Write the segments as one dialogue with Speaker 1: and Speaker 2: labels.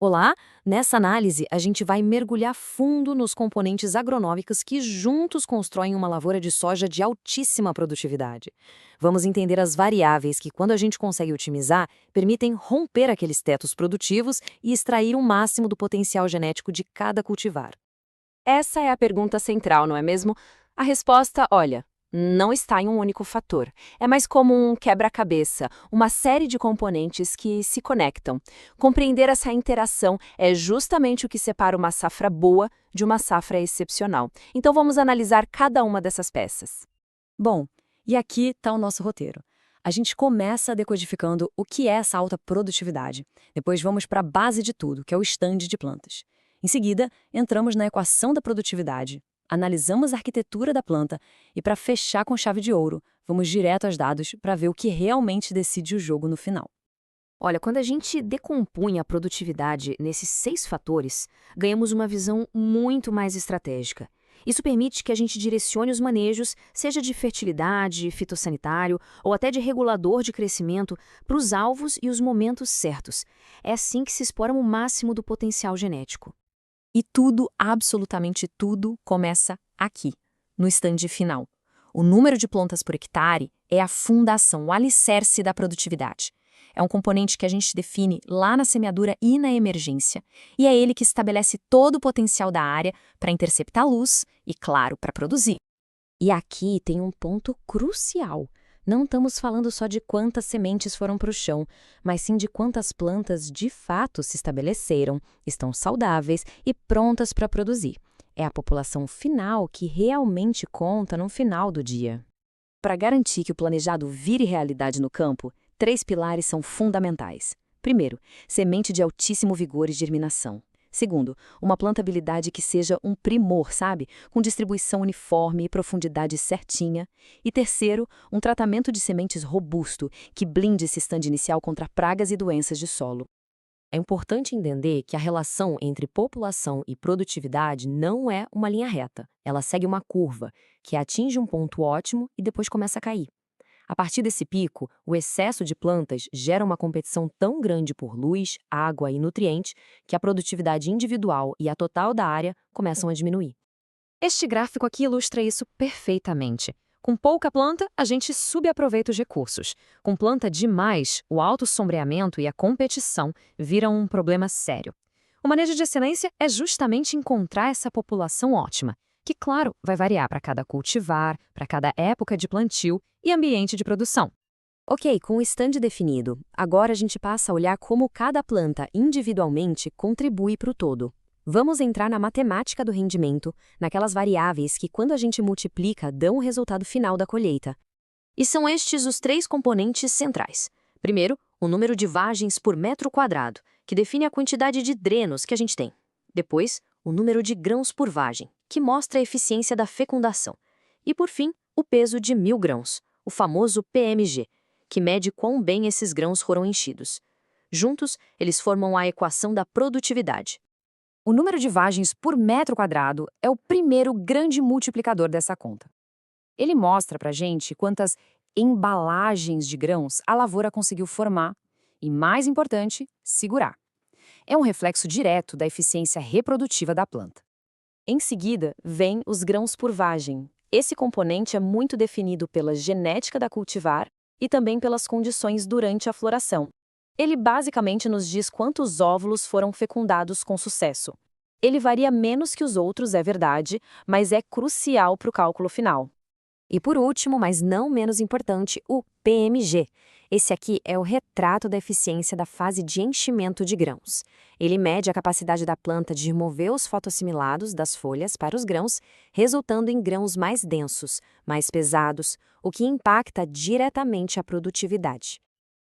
Speaker 1: Olá! Nessa análise, a gente vai mergulhar fundo nos componentes agronômicos que juntos constroem uma lavoura de soja de altíssima produtividade. Vamos entender as variáveis que, quando a gente consegue otimizar, permitem romper aqueles tetos produtivos e extrair o máximo do potencial genético de cada cultivar.
Speaker 2: Essa é a pergunta central, não é mesmo? A resposta, olha, não está em um único fator. É mais como um quebra-cabeça, uma série de componentes que se conectam. Compreender essa interação é justamente o que separa uma safra boa de uma safra excepcional. Então vamos analisar cada uma dessas peças.
Speaker 1: Bom, e aqui está o nosso roteiro. A gente começa decodificando o que é essa alta produtividade. Depois vamos para a base de tudo, que é o estande de plantas. Em seguida, entramos na equação da produtividade, analisamos a arquitetura da planta e, para fechar com chave de ouro, vamos direto aos dados para ver o que realmente decide o jogo no final.
Speaker 3: Olha, quando a gente decompunha a produtividade nesses 6 fatores, ganhamos uma visão muito mais estratégica. Isso permite que a gente direcione os manejos, seja de fertilidade, fitossanitário ou até de regulador de crescimento, para os alvos e os momentos certos. É assim que se explora o máximo do potencial genético.
Speaker 1: E tudo, absolutamente tudo, começa aqui, no estande final. O número de plantas por hectare é a fundação, o alicerce da produtividade. É um componente que a gente define lá na semeadura e na emergência, e é ele que estabelece todo o potencial da área para interceptar a luz e, claro, para produzir.
Speaker 4: E aqui tem um ponto crucial. Não estamos falando só de quantas sementes foram para o chão, mas sim de quantas plantas de fato se estabeleceram, estão saudáveis e prontas para produzir. É a população final que realmente conta no final do dia.
Speaker 1: Para garantir que o planejado vire realidade no campo, 3 pilares são fundamentais. Primeiro, semente de altíssimo vigor e germinação. Segundo, uma plantabilidade que seja um primor, sabe? Com distribuição uniforme e profundidade certinha. E terceiro, um tratamento de sementes robusto, que blinde esse estande inicial contra pragas e doenças de solo. É importante entender que a relação entre população e produtividade não é uma linha reta. Ela segue uma curva, que atinge um ponto ótimo e depois começa a cair. A partir desse pico, o excesso de plantas gera uma competição tão grande por luz, água e nutrientes que a produtividade individual e a total da área começam a diminuir. Este gráfico aqui ilustra isso perfeitamente. Com pouca planta, a gente subaproveita os recursos. Com planta demais, o alto sombreamento e a competição viram um problema sério. O manejo de excelência é justamente encontrar essa população ótima, que, claro, vai variar para cada cultivar, para cada época de plantio e ambiente de produção.
Speaker 4: Ok, com o estande definido, agora a gente passa a olhar como cada planta individualmente contribui para o todo. Vamos entrar na matemática do rendimento, naquelas variáveis que, quando a gente multiplica, dão o resultado final da colheita.
Speaker 3: E são estes os 3 componentes centrais. Primeiro, o número de vagens por metro quadrado, que define a quantidade de drenos que a gente tem. Depois, o número de grãos por vagem, que mostra a eficiência da fecundação. E, por fim, o peso de 1.000 grãos, o famoso PMG, que mede quão bem esses grãos foram enchidos. Juntos, eles formam a equação da produtividade.
Speaker 1: O número de vagens por metro quadrado é o primeiro grande multiplicador dessa conta. Ele mostra para a gente quantas embalagens de grãos a lavoura conseguiu formar e, mais importante, segurar. É um reflexo direto da eficiência reprodutiva da planta. Em seguida, vem os grãos por vagem. Esse componente é muito definido pela genética da cultivar e também pelas condições durante a floração. Ele basicamente nos diz quantos óvulos foram fecundados com sucesso. Ele varia menos que os outros, é verdade, mas é crucial para o cálculo final.
Speaker 4: E por último, mas não menos importante, o PMG. Esse aqui é o retrato da eficiência da fase de enchimento de grãos. Ele mede a capacidade da planta de remover os fotoassimilados das folhas para os grãos, resultando em grãos mais densos, mais pesados, o que impacta diretamente a produtividade.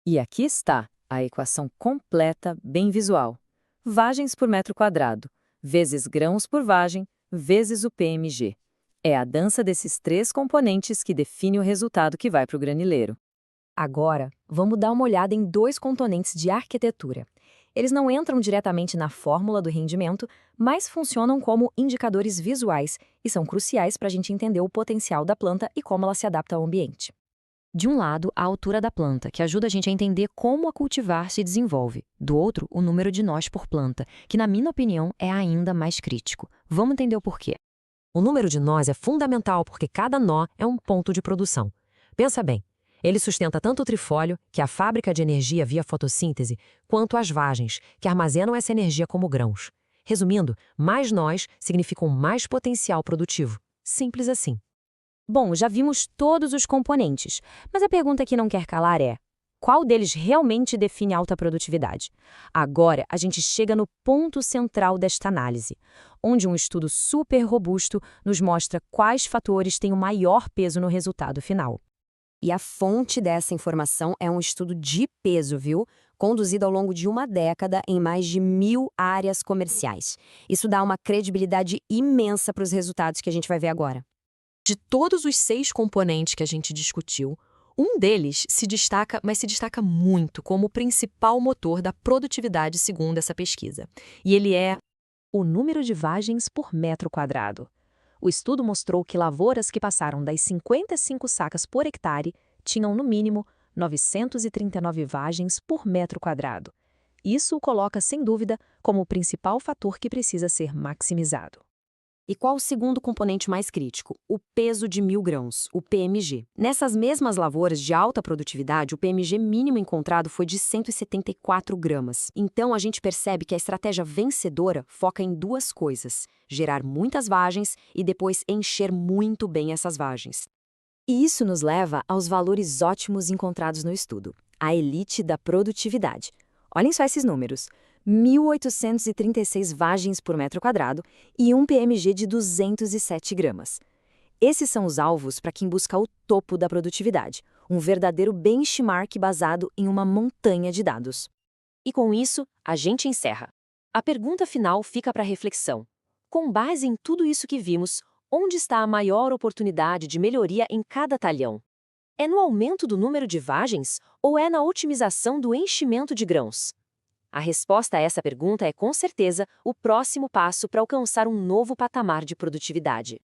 Speaker 1: E aqui está a equação completa, bem visual. Vagens por metro quadrado, vezes grãos por vagem, vezes o PMG. É a dança desses 3 componentes que define o resultado que vai para o granileiro. Agora, vamos dar uma olhada em 2 componentes de arquitetura. Eles não entram diretamente na fórmula do rendimento, mas funcionam como indicadores visuais e são cruciais para a gente entender o potencial da planta e como ela se adapta ao ambiente.
Speaker 4: De um lado, a altura da planta, que ajuda a gente a entender como a cultivar se desenvolve. Do outro, o número de nós por planta, que, na minha opinião, é ainda mais crítico. Vamos entender o porquê.
Speaker 5: O número de nós é fundamental porque cada nó é um ponto de produção. Pensa bem, ele sustenta tanto o trifólio, que é a fábrica de energia via fotossíntese, quanto as vagens, que armazenam essa energia como grãos. Resumindo, mais nós significam mais potencial produtivo. Simples assim.
Speaker 4: Bom, já vimos todos os componentes, mas a pergunta que não quer calar é: qual deles realmente define alta produtividade? Agora, a gente chega no ponto central desta análise, onde um estudo super robusto nos mostra quais fatores têm o maior peso no resultado final. E a fonte dessa informação é um estudo de peso, viu? Conduzido ao longo de uma década em mais de 1.000 áreas comerciais. Isso dá uma credibilidade imensa para os resultados que a gente vai ver agora.
Speaker 2: De todos os 6 componentes que a gente discutiu, um deles se destaca, mas se destaca muito como o principal motor da produtividade segundo essa pesquisa. E ele é
Speaker 1: o número de vagens por metro quadrado. O estudo mostrou que lavouras que passaram das 55 sacas por hectare tinham, no mínimo, 939 vagens por metro quadrado. Isso o coloca, sem dúvida, como o principal fator que precisa ser maximizado.
Speaker 4: E qual o segundo componente mais crítico? O peso de 1.000 grãos, o PMG. Nessas mesmas lavouras de alta produtividade, o PMG mínimo encontrado foi de 174 gramas. Então, a gente percebe que a estratégia vencedora foca em 2 coisas: gerar muitas vagens e depois encher muito bem essas vagens. E isso nos leva aos valores ótimos encontrados no estudo, a elite da produtividade. Olhem só esses números: 1.836 vagens por metro quadrado e um PMG de 207 gramas. Esses são os alvos para quem busca o topo da produtividade, um verdadeiro benchmark basado em uma montanha de dados. E com isso, a gente encerra. A pergunta final fica para reflexão. Com base em tudo isso que vimos, onde está a maior oportunidade de melhoria em cada talhão? É no aumento do número de vagens ou é na otimização do enchimento de grãos? A resposta a essa pergunta é, com certeza, o próximo passo para alcançar um novo patamar de produtividade.